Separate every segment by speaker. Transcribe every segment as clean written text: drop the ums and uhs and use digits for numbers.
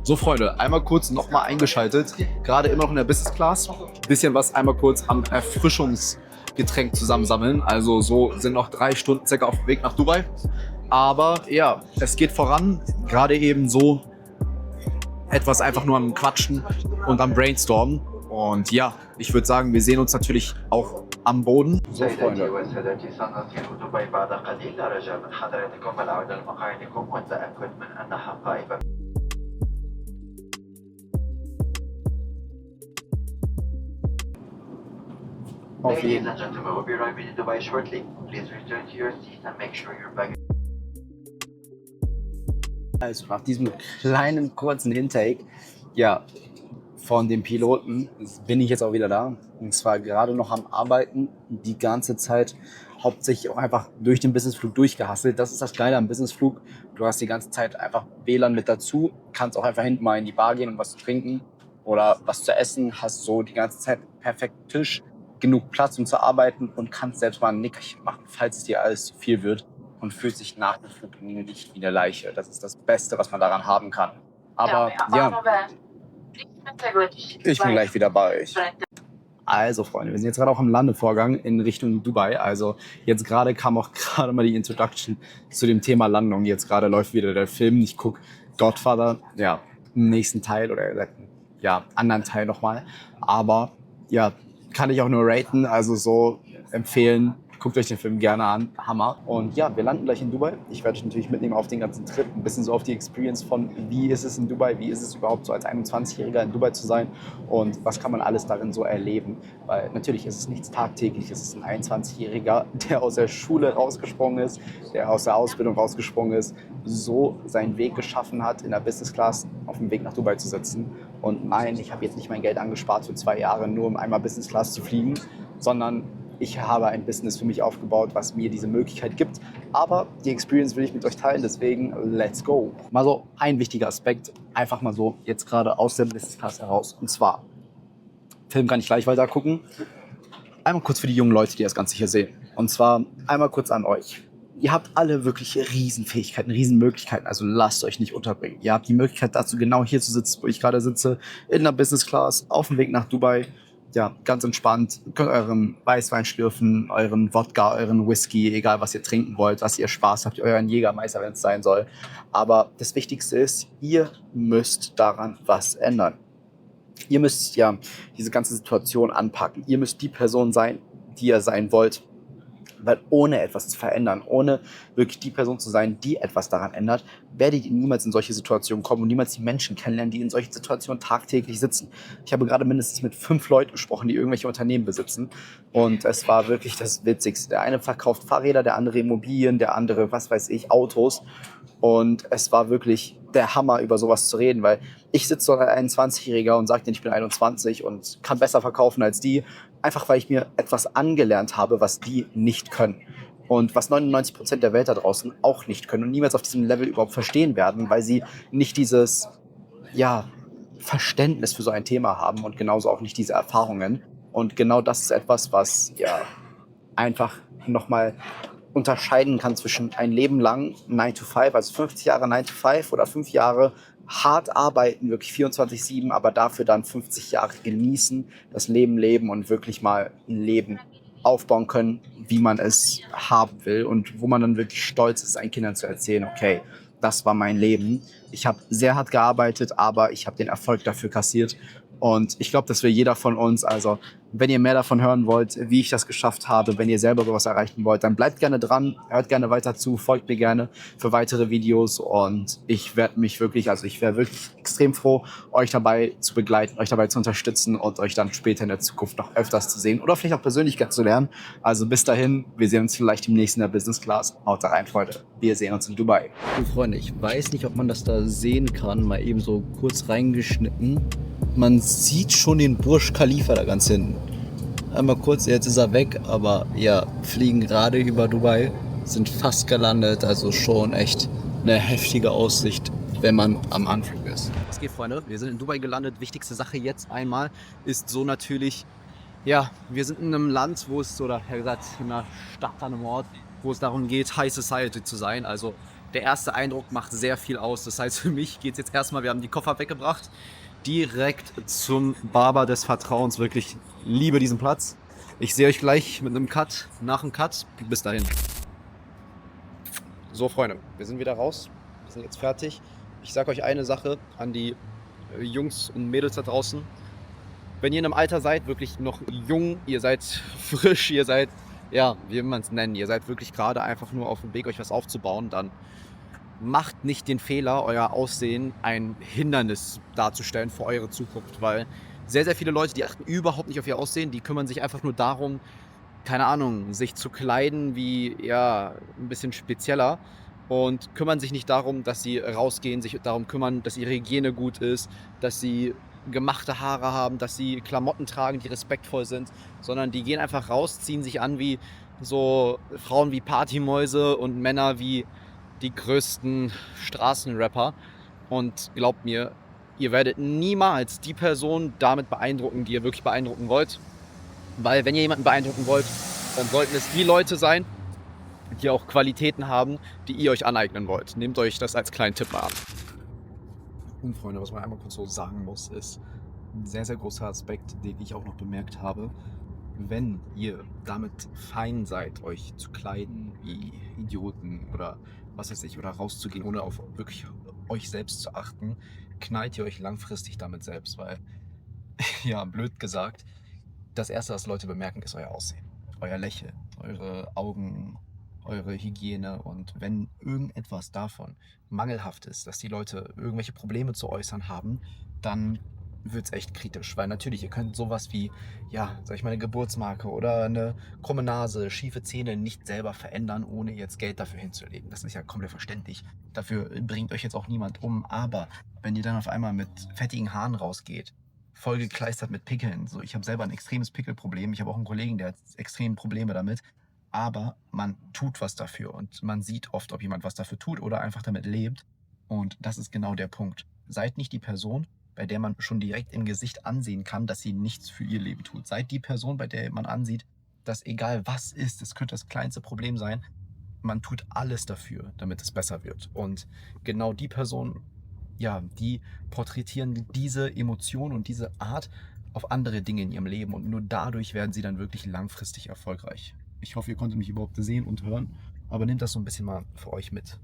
Speaker 1: So Freunde, einmal kurz nochmal eingeschaltet, gerade immer noch in der Business Class, bisschen was einmal kurz am Erfrischungsgetränk zusammensammeln, also so sind noch 3 Stunden circa auf dem Weg nach Dubai, aber ja, es geht voran, gerade eben so etwas einfach nur am Quatschen und am Brainstormen und ja, ich würde sagen, wir sehen uns natürlich auch am Boden. So Freunde. Auf jeden Fall. Also nach diesem kleinen kurzen Intake, ja, von dem Piloten bin ich jetzt auch wieder da. Und zwar gerade noch am Arbeiten, die ganze Zeit hauptsächlich auch einfach durch den Businessflug durchgehustelt. Das ist das Geile am Businessflug. Du hast die ganze Zeit einfach WLAN mit dazu, kannst auch einfach hinten mal in die Bar gehen und was zu trinken oder was zu essen, hast so die ganze Zeit perfekt Tisch, genug Platz, um zu arbeiten und kannst selbst mal ein Nickerchen machen, falls es dir alles zu viel wird und fühlt sich nach dem Flug nicht wie eine Leiche. Das ist das Beste, was man daran haben kann. Aber ja, ich bin gleich wieder bei euch. Also Freunde, wir sind jetzt gerade auch am Landevorgang in Richtung Dubai. Also jetzt gerade kam auch gerade mal die Introduction zu dem Thema Landung. Jetzt gerade läuft wieder der Film. Ich gucke Godfather, ja, im nächsten Teil oder ja, anderen Teil nochmal. Aber ja, kann ich auch nur raten, also so empfehlen. Guckt euch den Film gerne an, Hammer. Und ja, wir landen gleich in Dubai. Ich werde euch natürlich mitnehmen auf den ganzen Trip, ein bisschen so auf die Experience von, wie ist es in Dubai, wie ist es überhaupt so als 21-Jähriger in Dubai zu sein und was kann man alles darin so erleben. Weil natürlich ist es nichts Tagtägliches, es ist ein 21-Jähriger, der aus der Schule rausgesprungen ist, der aus der Ausbildung rausgesprungen ist, so seinen Weg geschaffen hat, in der Business Class auf dem Weg nach Dubai zu sitzen. Und nein, ich habe jetzt nicht mein Geld angespart für 2 Jahre, nur um einmal Business Class zu fliegen, sondern ich habe ein Business für mich aufgebaut, was mir diese Möglichkeit gibt. Aber die Experience will ich mit euch teilen, deswegen let's go. Mal so ein wichtiger Aspekt, einfach mal so jetzt gerade aus der Business Class heraus. Und zwar, Film kann ich gleich weiter gucken. Einmal kurz für die jungen Leute, die das Ganze hier sehen. Und zwar einmal kurz an euch. Ihr habt alle wirklich Riesenfähigkeiten, Riesenmöglichkeiten, also lasst euch nicht unterbringen. Ihr habt die Möglichkeit dazu, genau hier zu sitzen, wo ich gerade sitze, in der Business Class, auf dem Weg nach Dubai. Ja, ganz entspannt, könnt euren Weißwein schlürfen, euren Wodka, euren Whisky, egal was ihr trinken wollt, was ihr Spaß habt, euren Jägermeister, wenn es sein soll. Aber das Wichtigste ist, ihr müsst daran was ändern. Ihr müsst ja diese ganze Situation anpacken. Ihr müsst die Person sein, die ihr sein wollt. Weil ohne etwas zu verändern, ohne wirklich die Person zu sein, die etwas daran ändert, werdet ihr niemals in solche Situationen kommen und niemals die Menschen kennenlernen, die in solchen Situationen tagtäglich sitzen. Ich habe gerade mindestens mit 5 Leuten gesprochen, die irgendwelche Unternehmen besitzen und es war wirklich das Witzigste. Der eine verkauft Fahrräder, der andere Immobilien, der andere, was weiß ich, Autos und es war wirklich der Hammer, über sowas zu reden, weil ich sitze dort als 21-Jähriger und sage denen, ich bin 21 und kann besser verkaufen als die, einfach weil ich mir etwas angelernt habe, was die nicht können. Und was 99% der Welt da draußen auch nicht können und niemals auf diesem Level überhaupt verstehen werden, weil sie nicht dieses, ja, Verständnis für so ein Thema haben und genauso auch nicht diese Erfahrungen. Und genau das ist etwas, was ja einfach nochmal unterscheiden kann zwischen ein Leben lang 9 to 5, also 50 Jahre 9 to 5 oder 5 Jahre hart arbeiten, wirklich 24/7, aber dafür dann 50 Jahre genießen, das Leben leben und wirklich mal ein Leben aufbauen können, wie man es haben will und wo man dann wirklich stolz ist, seinen Kindern zu erzählen, okay, das war mein Leben. Ich habe sehr hart gearbeitet, aber ich habe den Erfolg dafür kassiert. Und ich glaube, das will jeder von uns. Also, wenn ihr mehr davon hören wollt, wie ich das geschafft habe, wenn ihr selber sowas erreichen wollt, dann bleibt gerne dran, hört gerne weiter zu, folgt mir gerne für weitere Videos. Und ich wäre wirklich extrem froh, euch dabei zu begleiten, euch dabei zu unterstützen und euch dann später in der Zukunft noch öfters zu sehen oder vielleicht auch persönlich kennenzulernen. Also bis dahin, wir sehen uns vielleicht demnächst in der Business Class. Haut da rein, Freunde. Wir sehen uns in Dubai. So, Freunde, ich weiß nicht, ob man das da sehen kann, mal eben so kurz reingeschnitten. Man sieht schon den Burj Khalifa da ganz hinten. Einmal kurz, jetzt ist er weg, aber ja, fliegen gerade über Dubai, sind fast gelandet, also schon echt eine heftige Aussicht, wenn man am Anflug ist. Was geht, Freunde? Wir sind in Dubai gelandet. Wichtigste Sache jetzt einmal ist so natürlich, ja, wir sind in einem Land, wo es, oder gesagt, in einer Stadt, an einem Ort, wo es darum geht, High Society zu sein, also der erste Eindruck macht sehr viel aus. Das heißt, für mich geht es jetzt erstmal, wir haben die Koffer weggebracht, direkt zum Barber des Vertrauens. Wirklich liebe diesen Platz. Ich sehe euch gleich mit einem Cut, nach dem Cut. Bis dahin. So, Freunde, wir sind wieder raus. Wir sind jetzt fertig. Ich sage euch eine Sache an die Jungs und Mädels da draußen. Wenn ihr in einem Alter seid, wirklich noch jung, ihr seid frisch, ihr seid, ja, wie will man es nennen, ihr seid wirklich gerade einfach nur auf dem Weg, euch was aufzubauen, dann macht nicht den Fehler, euer Aussehen ein Hindernis darzustellen für eure Zukunft, weil sehr, sehr viele Leute, die achten überhaupt nicht auf ihr Aussehen, die kümmern sich einfach nur darum, keine Ahnung, sich zu kleiden wie, ja, ein bisschen spezieller und kümmern sich nicht darum, dass sie rausgehen, sich darum kümmern, dass ihre Hygiene gut ist, dass sie gemachte Haare haben, dass sie Klamotten tragen, die respektvoll sind, sondern die gehen einfach raus, ziehen sich an wie so Frauen wie Partymäuse und Männer wie die größten Straßenrapper. Und glaubt mir, ihr werdet niemals die Person damit beeindrucken, die ihr wirklich beeindrucken wollt. Weil wenn ihr jemanden beeindrucken wollt, dann sollten es die Leute sein, die auch Qualitäten haben, die ihr euch aneignen wollt. Nehmt euch das als kleinen Tipp mal an. Und Freunde, was man einmal kurz so sagen muss, ist ein sehr, sehr großer Aspekt, den ich auch noch bemerkt habe. Wenn ihr damit fein seid, euch zu kleiden wie Idioten oder was weiß ich, oder rauszugehen, ohne auf wirklich euch selbst zu achten, knallt ihr euch langfristig damit selbst, weil, ja, blöd gesagt, das Erste, was Leute bemerken, ist euer Aussehen, euer Lächeln, eure Augen, eure Hygiene. Und wenn irgendetwas davon mangelhaft ist, dass die Leute irgendwelche Probleme zu äußern haben, dann wird es echt kritisch. Weil natürlich, ihr könnt sowas wie, ja, sag ich mal, eine Geburtsmarke oder eine krumme Nase, schiefe Zähne nicht selber verändern, ohne jetzt Geld dafür hinzulegen. Das ist ja komplett verständlich. Dafür bringt euch jetzt auch niemand um. Aber wenn ihr dann auf einmal mit fettigen Haaren rausgeht, voll gekleistert mit Pickeln. So, ich habe selber ein extremes Pickelproblem. Ich habe auch einen Kollegen, der hat extrem Probleme damit. Aber man tut was dafür und man sieht oft, ob jemand was dafür tut oder einfach damit lebt. Und das ist genau der Punkt. Seid nicht die Person, bei der man schon direkt im Gesicht ansehen kann, dass sie nichts für ihr Leben tut. Seid die Person, bei der man ansieht, dass egal was ist, es könnte das kleinste Problem sein, man tut alles dafür, damit es besser wird. Und genau die Person, ja, die porträtieren diese Emotion und diese Art auf andere Dinge in ihrem Leben und nur dadurch werden sie dann wirklich langfristig erfolgreich. Ich hoffe, ihr konntet mich überhaupt sehen und hören, aber nehmt das so ein bisschen mal für euch mit.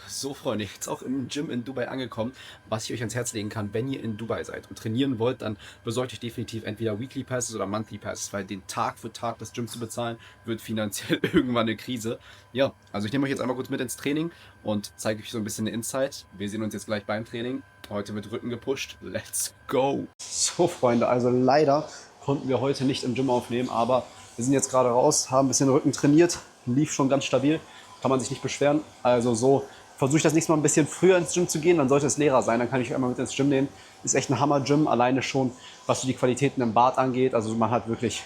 Speaker 1: So, Freunde, jetzt auch im Gym in Dubai angekommen. Was ich euch ans Herz legen kann, wenn ihr in Dubai seid und trainieren wollt, dann besorgt euch definitiv entweder Weekly Passes oder Monthly Passes, weil den Tag für Tag das Gym zu bezahlen, wird finanziell irgendwann eine Krise. Ja, also ich nehme euch jetzt einmal kurz mit ins Training und zeige euch so ein bisschen eine Insight. Wir sehen uns jetzt gleich beim Training. Heute wird Rücken gepusht. Let's go! So, Freunde, also leider konnten wir heute nicht im Gym aufnehmen, aber wir sind jetzt gerade raus, haben ein bisschen Rücken trainiert, lief schon ganz stabil, kann man sich nicht beschweren. Also so versuche ich das nächste Mal ein bisschen früher ins Gym zu gehen, dann sollte es leerer sein, dann kann ich einmal mit ins Gym nehmen. Ist echt ein Hammer-Gym, alleine schon, was so die Qualitäten im Bad angeht. Also man hat wirklich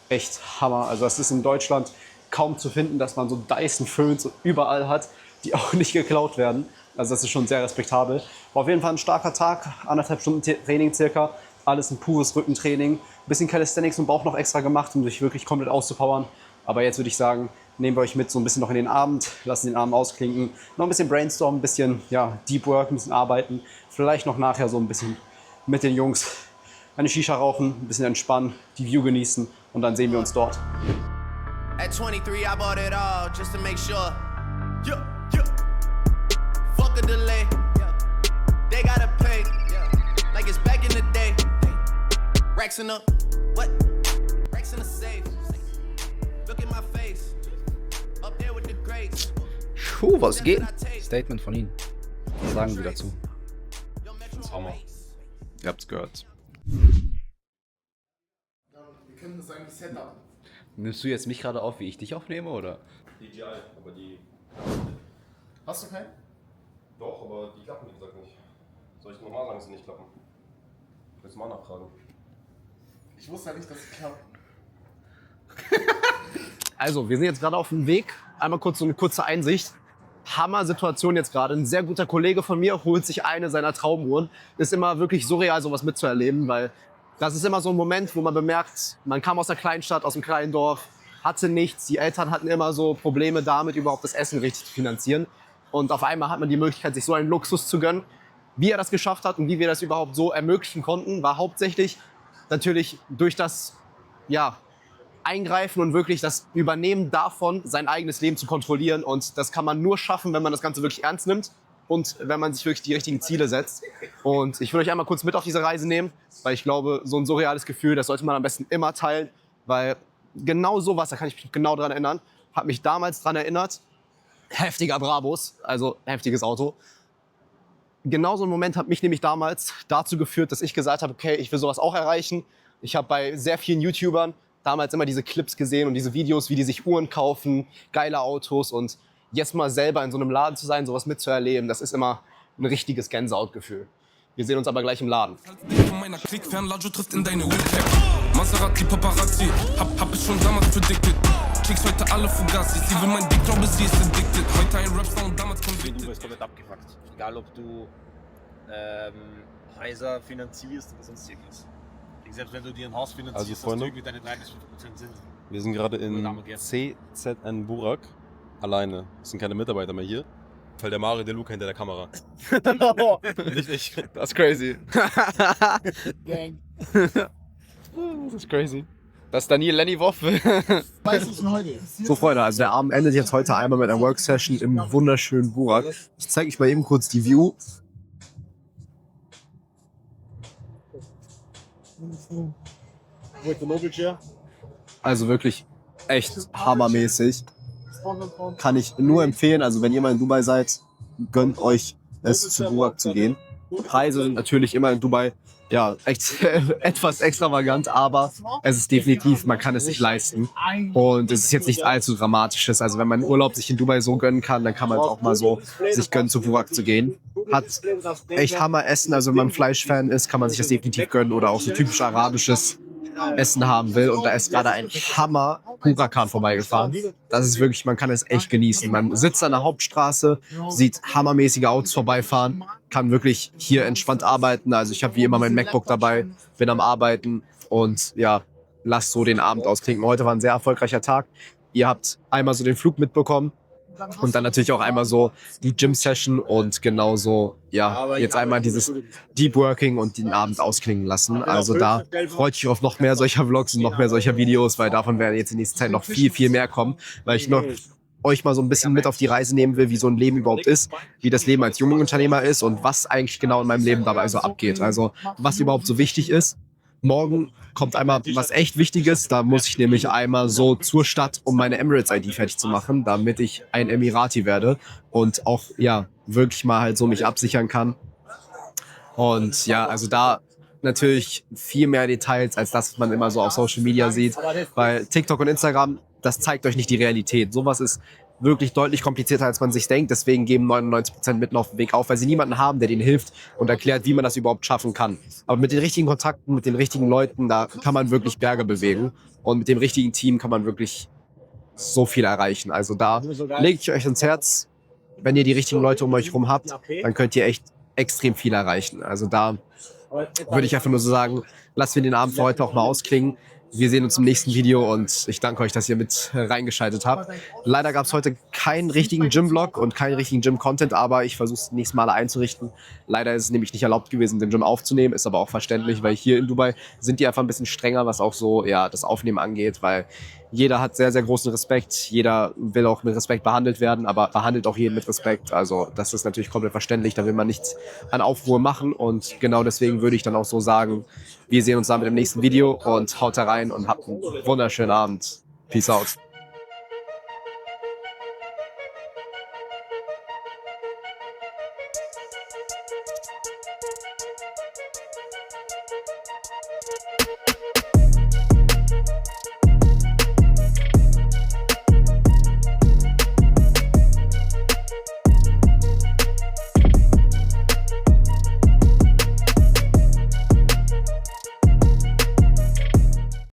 Speaker 1: echt Hammer. Also das ist in Deutschland kaum zu finden, dass man so Dyson-Föhns überall hat, die auch nicht geklaut werden. Also das ist schon sehr respektabel. War auf jeden Fall ein starker Tag, 1,5 Stunden Training circa. Alles ein pures Rückentraining. Ein bisschen Calisthenics und Bauch noch extra gemacht, um sich wirklich komplett auszupowern. Aber jetzt würde ich sagen, nehmen wir euch mit so ein bisschen noch in den Abend, lassen den Abend ausklinken. Noch ein bisschen brainstormen, ein bisschen ja, Deep Work, ein bisschen arbeiten. Vielleicht noch nachher so ein bisschen mit den Jungs eine Shisha rauchen, ein bisschen entspannen, die View genießen und dann sehen wir uns dort.
Speaker 2: At 23, I bought it all just to make sure. Yeah, yeah. Fuck a delay. They gotta pay. Like it's back in the day. Racks in the what? Racks in the safe. Look at my face. Up there with the greats.
Speaker 1: Puh, was geht? Statement von Ihnen. Was sagen Sie dazu?
Speaker 3: Das ist Hammer.
Speaker 1: Ihr habt's gehört.
Speaker 3: Wir können das eigentlich Setup.
Speaker 1: Nimmst du jetzt mich gerade auf, wie ich dich aufnehme, oder?
Speaker 3: DJI, aber die.
Speaker 4: Hast du keinen?
Speaker 3: Doch, aber die klappen wie gesagt nicht. Soll ich nochmal sagen, dass sie nicht klappen? Willst du mal nachfragen?
Speaker 4: Ich wusste ja nicht, dass es klappt.
Speaker 1: Also, wir sind jetzt gerade auf dem Weg. Einmal kurz so eine kurze Einsicht. Hammer-Situation jetzt gerade. Ein sehr guter Kollege von mir holt sich eine seiner Traumuhren. Ist immer wirklich surreal, sowas mitzuerleben, weil das ist immer so ein Moment, wo man bemerkt, man kam aus einer Kleinstadt, aus einem kleinen Dorf, hatte nichts. Die Eltern hatten immer so Probleme damit, überhaupt das Essen richtig zu finanzieren. und auf einmal hat man die Möglichkeit, sich so einen Luxus zu gönnen. Wie er das geschafft hat und wie wir das überhaupt so ermöglichen konnten, war hauptsächlich natürlich durch das Eingreifen und wirklich das Übernehmen davon, sein eigenes Leben zu kontrollieren. Und das kann man nur schaffen, wenn man das Ganze wirklich ernst nimmt und wenn man sich wirklich die richtigen Ziele setzt. Und ich will euch einmal kurz mit auf diese Reise nehmen, weil ich glaube, so ein surreales Gefühl, das sollte man am besten immer teilen, weil genau sowas, da kann ich mich genau dran erinnern, hat mich damals dran erinnert, heftiger Brabus, also heftiges Auto. Genau so ein Moment hat mich nämlich damals dazu geführt, dass ich gesagt habe, okay, ich will sowas auch erreichen. Ich habe bei sehr vielen YouTubern damals immer diese Clips gesehen und diese Videos, wie die sich Uhren kaufen, geile Autos, und jetzt mal selber in so einem Laden zu sein, sowas mitzuerleben, das ist immer ein richtiges Gänsehautgefühl. Wir sehen uns aber gleich im Laden.
Speaker 5: Von meiner Klick, Fernlajo trifft in deine Wildcap. Maserati, Paparazzi, hab ich schon damals predicted. Chicks heute alle Fugazi, sie will mein Dick, glaube sie ist addicted. Heute ein Rapstar und damals convicted.
Speaker 6: Du bist komplett abgefuckt. Egal ob du Häuser finanzierst oder sonst irgendwas. Selbst wenn du dir ein Haus finanzierst,
Speaker 3: Also, Freunde,
Speaker 6: hast du irgendwie deine 3-5% Zinsen.
Speaker 3: Wir sind gerade in CZN Burak. Alleine. Es sind keine Mitarbeiter mehr hier. Weil der Mario, der Luca hinter der Kamera. Nicht ich.
Speaker 1: Das ist crazy.
Speaker 4: Gang.
Speaker 1: Das ist crazy. Das ist Daniel Lenny Woff.
Speaker 4: Weißt du denn heute?
Speaker 1: So, Freunde, also der Abend endet jetzt heute einmal mit einer Worksession im wunderschönen Burak. Ich zeige euch mal eben kurz die View. Also wirklich echt hammermäßig. Kann ich nur empfehlen. Also wenn ihr mal in Dubai seid, gönnt euch es, zu Burak zu gehen. Preise sind natürlich immer in Dubai echt etwas extravagant, aber es ist definitiv, man kann es sich leisten. Und es ist jetzt nichts allzu Dramatisches. Also wenn man Urlaub sich in Dubai so gönnen kann, dann kann man es auch mal so sich gönnen, zu Burak zu gehen. Hat echt Hammer Essen. Also wenn man Fleischfan ist, kann man sich das definitiv gönnen, oder auch so typisch arabisches Essen haben will. Und da ist gerade ein Hammer Huracan vorbeigefahren. Das ist wirklich, man kann es echt genießen. Man sitzt an der Hauptstraße, sieht hammermäßige Autos vorbeifahren, kann wirklich hier entspannt arbeiten. Also ich habe wie immer mein MacBook dabei, bin am Arbeiten und lasst so den Abend ausklingen. Heute war ein sehr erfolgreicher Tag. Ihr habt einmal so den Flug mitbekommen und dann natürlich auch einmal so die Gym-Session und genauso, jetzt einmal dieses Deep Working und den Abend ausklingen lassen. Also da freut euch auf noch mehr solcher Vlogs und noch mehr solcher Videos, weil davon werden jetzt in nächster Zeit noch viel, viel mehr kommen, weil ich noch euch mal so ein bisschen mit auf die Reise nehmen will, wie so ein Leben überhaupt ist, wie das Leben als Jungunternehmer ist und was eigentlich genau in meinem Leben dabei so abgeht. Also was überhaupt so wichtig ist. Morgen kommt einmal was echt Wichtiges. Da muss ich nämlich einmal so zur Stadt, um meine Emirates-ID fertig zu machen, damit ich ein Emirati werde und auch wirklich mal halt so mich absichern kann. Und also da natürlich viel mehr Details als das, was man immer so auf Social Media sieht, weil TikTok und Instagram, das zeigt euch nicht die Realität. Sowas ist wirklich deutlich komplizierter, als man sich denkt. Deswegen geben 99% mitten auf dem Weg auf, weil sie niemanden haben, der denen hilft und erklärt, wie man das überhaupt schaffen kann. Aber mit den richtigen Kontakten, mit den richtigen Leuten, da kann man wirklich Berge bewegen. Und mit dem richtigen Team kann man wirklich so viel erreichen. Also da legt ich euch ins Herz, wenn ihr die richtigen Leute um euch herum habt, dann könnt ihr echt extrem viel erreichen. Also da würde ich einfach nur so sagen, lasst wir den Abend für heute auch mal ausklingen. Wir sehen uns im nächsten Video und ich danke euch, dass ihr mit reingeschaltet habt. Leider gab es heute keinen richtigen Gym-Vlog und keinen richtigen Gym-Content, aber ich versuche es nächstes Mal einzurichten. Leider ist es nämlich nicht erlaubt gewesen, den Gym aufzunehmen, ist aber auch verständlich, weil hier in Dubai sind die einfach ein bisschen strenger, was auch so das Aufnehmen angeht, weil jeder hat sehr, sehr großen Respekt, jeder will auch mit Respekt behandelt werden, aber behandelt auch jeden mit Respekt. Also das ist natürlich komplett verständlich, da will man nichts an Aufruhr machen und genau deswegen würde ich dann auch so sagen, wir sehen uns dann mit dem nächsten Video und haut da rein und habt einen wunderschönen Abend. Peace out.